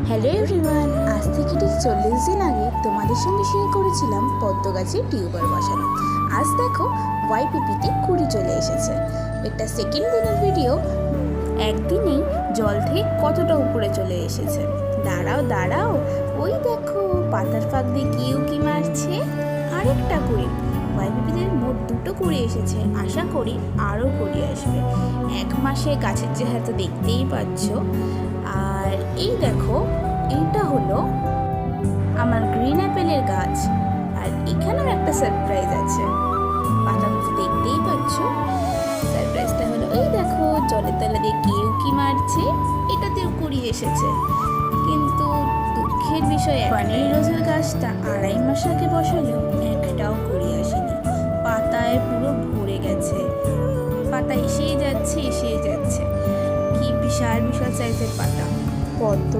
Hello everyone, আজ থেকে ঠিক 40 দিন আগে তোমাদের সঙ্গে শেয়ার করেছিলাম পদ্ম গাছের টিউবার বসানো। আজ দেখো ওয়াইপিপিতে কুড়ি চলে এসেছে। এটা সেকেন্ড দিনের ভিডিও। একদিনেই জল থেকে কতটা উপরে চলে এসেছে। দাঁড়াও দাঁড়াও, ওই দেখো পাতার ফাঁক দিয়ে কেউ কি মারছে। আরেকটা কুড়ি। ওয়াইপিপিতে মোট দুটো কুড়ি এসেছে, আশা করি আরও কুড়ি আসবে। এক মাসে গাছের চেহারা তো দেখতেই পাচ্ছ। আর এই দেখো, এইটা হলো আমার গ্রিন অ্যাপেলের গাছ। আর এখানেও একটা সারপ্রাইজ আছে, পাতাগুলো দেখতেই পাচ্ছ। সারপ্রাইজটা হলো এই দেখো জলের তলা দিয়ে কেউ কি মারছে, এটাতেও কুড়ি এসেছে। কিন্তু দুঃখের বিষয় পানির রোজের গাছটা 2.5 মাস আগে বসালেও একটাও কুড়ি আসেনি। পাতায় পুরো ভরে গেছে, পাতা এসেই যাচ্ছে। কি বিশাল বিশাল সাইজের পাতা। পদ্ম